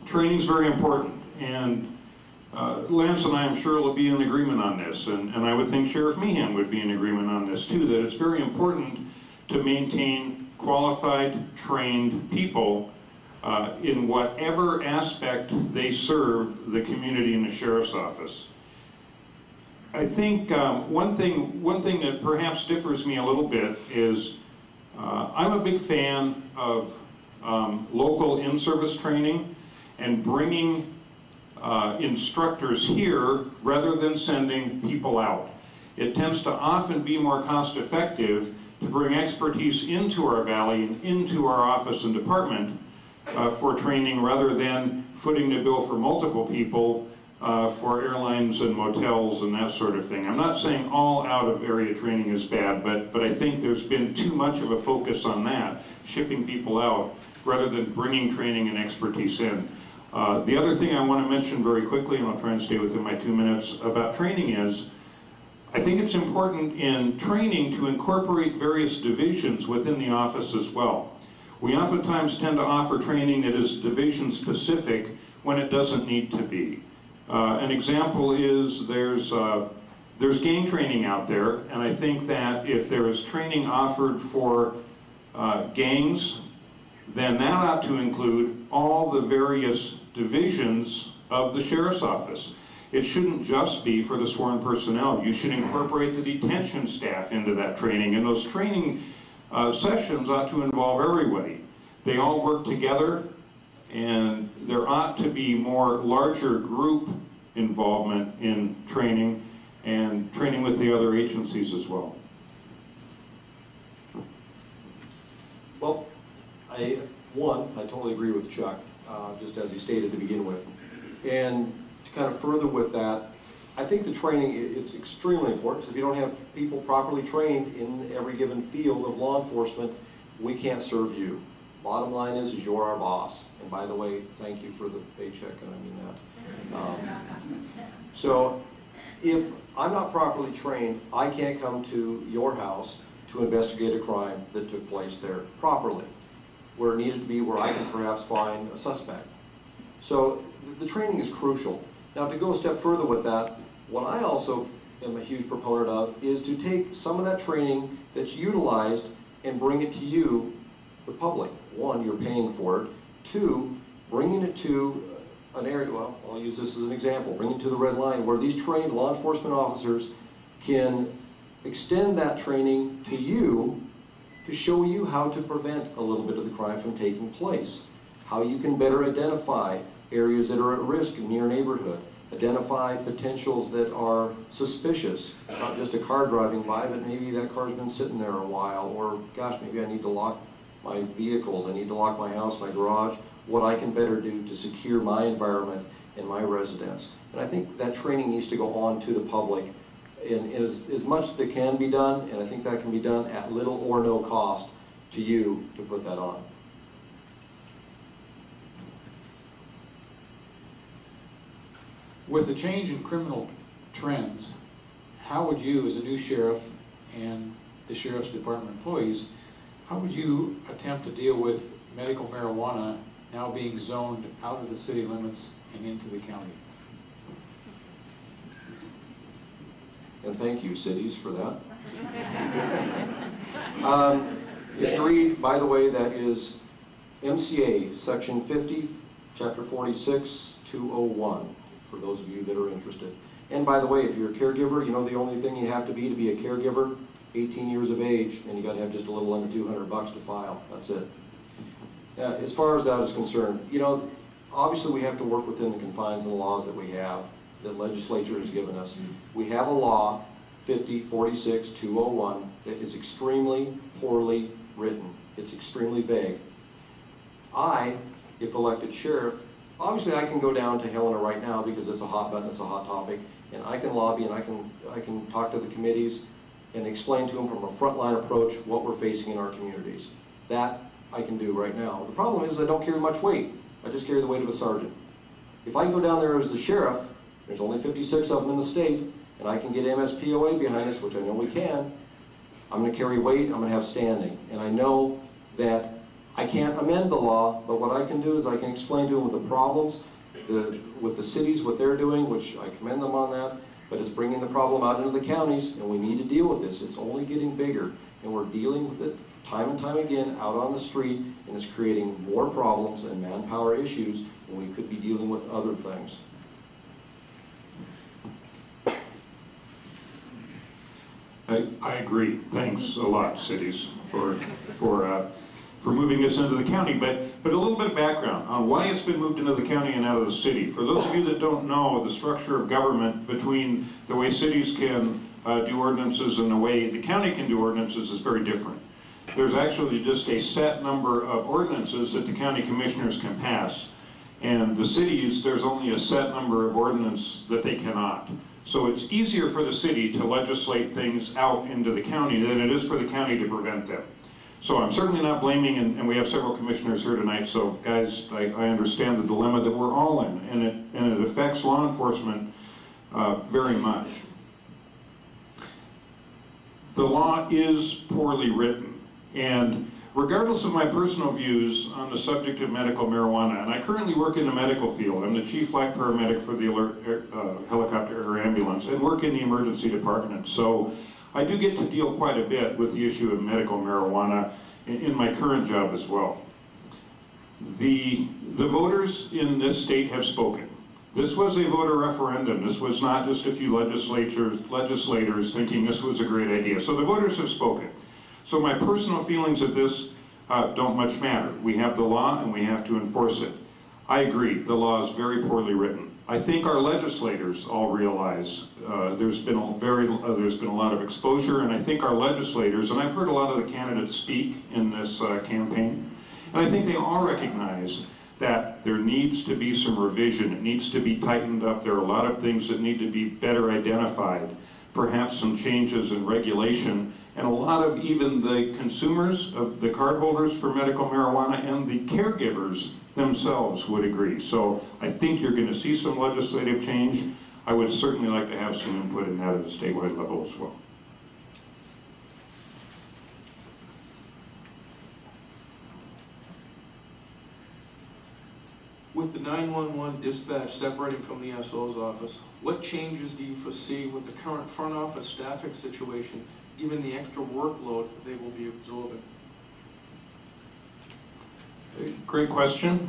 training is very important, and Lance and I, I'm sure, will be in agreement on this, and I would think Sheriff Meehan would be in agreement on this too, that it's very important to maintain qualified, trained people in whatever aspect they serve the community in the Sheriff's Office. I think one thing that perhaps differs me a little bit is I'm a big fan of local in-service training and bringing instructors here rather than sending people out. It tends to often be more cost-effective to bring expertise into our valley and into our office and department for training rather than footing the bill for multiple people for airlines and motels and that sort of thing. I'm not saying all out-of-area training is bad, but I think there's been too much of a focus on that, shipping people out, rather than bringing training and expertise in. The other thing I want to mention very quickly, and I'll try and stay within my 2 minutes, about training is, I think it's important in training to incorporate various divisions within the office as well. We oftentimes tend to offer training that is division-specific when it doesn't need to be. An example is there's gang training out there, and I think that if there is training offered for gangs, then that ought to include all the various divisions of the Sheriff's Office. It shouldn't just be for the sworn personnel. You should incorporate the detention staff into that training, and those training sessions ought to involve everybody. They all work together, and there ought to be more larger group involvement in training and training with the other agencies as well. Well, I totally agree with Chuck, just as he stated to begin with. And to kind of further with that, I think the training, it's extremely important, because if you don't have people properly trained in every given field of law enforcement, we can't serve you. Bottom line is you're our boss. And by the way, thank you for the paycheck, and I mean that. So if I'm not properly trained, I can't come to your house to investigate a crime that took place there properly, where it needed to be, where I can perhaps find a suspect. So the training is crucial. Now, to go a step further with that, what I also am a huge proponent of is to take some of that training that's utilized and bring it to you, the public. One, you're paying for it. Two, bringing it to an area, well, I'll use this as an example, bring it to the Red Line, where these trained law enforcement officers can extend that training to you to show you how to prevent a little bit of the crime from taking place, how you can better identify areas that are at risk in your neighborhood, identify potentials that are suspicious, not just a car driving by, but maybe that car's been sitting there a while, or gosh, maybe I need to lock my vehicles, I need to lock my house, my garage, what I can better do to secure my environment and my residence. And I think that training needs to go on to the public in as much that can be done, and I think that can be done at little or no cost to you to put that on. With the change in criminal trends, how would you, as a new sheriff and the Sheriff's Department employees, how would you attempt to deal with medical marijuana now being zoned out of the city limits and into the county? And thank you, cities, for that. If you read, by the way, that is MCA, Section 50, Chapter 46, 201, for those of you that are interested. And by the way, if you're a caregiver, you know the only thing you have to be a caregiver, 18 years of age, and you got to have just a little under $200 to file. That's it. As far as that is concerned, you know, obviously we have to work within the confines of the laws that we have, that legislature has given us. We have a law, 5046-201, that is extremely poorly written. It's extremely vague. I, if elected sheriff, obviously I can go down to Helena right now because it's a hot button, it's a hot topic, and I can lobby and I can talk to the committees and explain to them from a frontline approach what we're facing in our communities. That I can do right now. The problem is I don't carry much weight. I just carry the weight of a sergeant. If I go down there as the sheriff, there's only 56 of them in the state, and I can get MSPOA behind us, which I know we can, I'm going to carry weight, I'm going to have standing. And I know that I can't amend the law, but what I can do is I can explain to them the problems with the cities, what they're doing, which I commend them on that, but it's bringing the problem out into the counties, and we need to deal with this. It's only getting bigger, and we're dealing with it time and time again out on the street, and it's creating more problems and manpower issues when we could be dealing with other things. I agree. Thanks a lot, cities, for moving this into the county. But a little bit of background on why it's been moved into the county and out of the city. For those of you that don't know, the structure of government between the way cities can do ordinances and the way the county can do ordinances is very different. There's actually just a set number of ordinances that the county commissioners can pass. And the cities, there's only a set number of ordinances that they cannot. So it's easier for the city to legislate things out into the county than it is for the county to prevent them. So I'm certainly not blaming, and we have several commissioners here tonight, so guys, I understand the dilemma that we're all in, and it affects law enforcement very much. The law is poorly written, and regardless of my personal views on the subject of medical marijuana, and I currently work in the medical field. I'm the chief flight paramedic for the helicopter air ambulance and work in the emergency department. So I do get to deal quite a bit with the issue of medical marijuana in my current job as well. The voters in this state have spoken. This was a voter referendum. This was not just a few legislators thinking this was a great idea. So the voters have spoken. So my personal feelings of this don't much matter. We have the law and we have to enforce it. I agree, the law is very poorly written. I think our legislators all realize there's been a lot of exposure, and I think our legislators, and I've heard a lot of the candidates speak in this campaign, and I think they all recognize that there needs to be some revision. It needs to be tightened up. There are a lot of things that need to be better identified, perhaps some changes in regulation, and a lot of even the consumers, of the cardholders for medical marijuana, and the caregivers themselves would agree. So I think you're going to see some legislative change. I would certainly like to have some input in that at the statewide level as well. With the 911 dispatch separating from the SO's office, what changes do you foresee with the current front office staffing situation, given the extra workload they will be absorbing? Great question.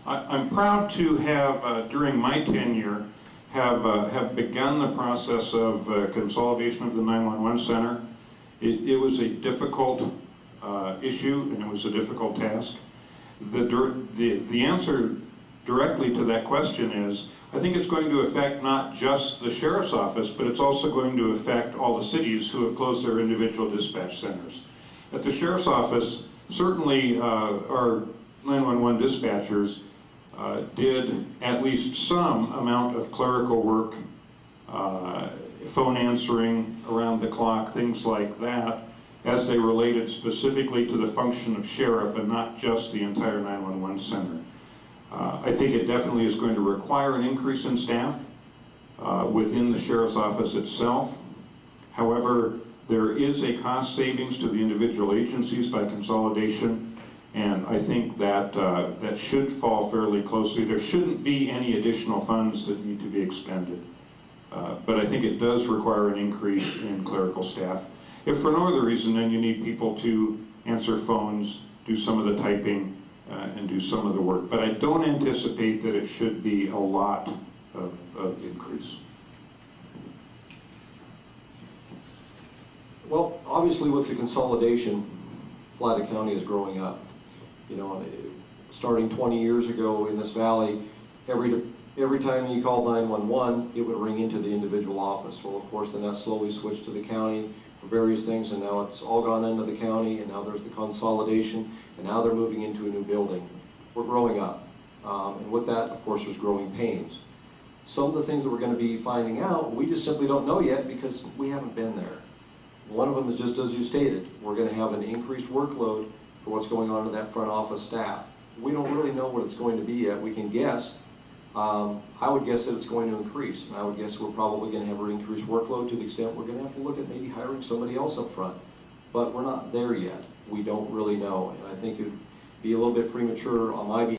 I'm proud to have, during my tenure, have begun the process of consolidation of the 911 center. It was a difficult issue, and it was a difficult task. The answer directly to that question is, I think it's going to affect not just the sheriff's office, but it's also going to affect all the cities who have closed their individual dispatch centers. At the sheriff's office, certainly our 911 dispatchers did at least some amount of clerical work, phone answering around the clock, things like that, as they related specifically to the function of sheriff and not just the entire 911 center. I think it definitely is going to require an increase in staff within the sheriff's office itself. However, there is a cost savings to the individual agencies by consolidation, and I think that that should fall fairly closely. There shouldn't be any additional funds that need to be expended, but I think it does require an increase in clerical staff. If for no other reason, then you need people to answer phones, do some of the typing, and do some of the work. But I don't anticipate that it should be a lot of increase. Well, obviously with the consolidation, Flata County is growing up. You know, starting 20 years ago in this valley, every time you called 911, it would ring into the individual office. Well, of course, then that slowly switched to the county for various things, and now it's all gone into the county, and now there's the consolidation, and now they're moving into a new building. We're growing up. And with that, of course, there's growing pains. Some of the things that we're going to be finding out, we just simply don't know yet because we haven't been there. One of them is just as you stated, we're going to have an increased workload for what's going on to that front office staff. We don't really know what it's going to be yet. We can guess. I would guess that it's going to increase, and I would guess we're probably going to have an increased workload to the extent we're going to have to look at maybe hiring somebody else up front but we're not there yet. We don't really know, and I think it would be a little bit premature on my behalf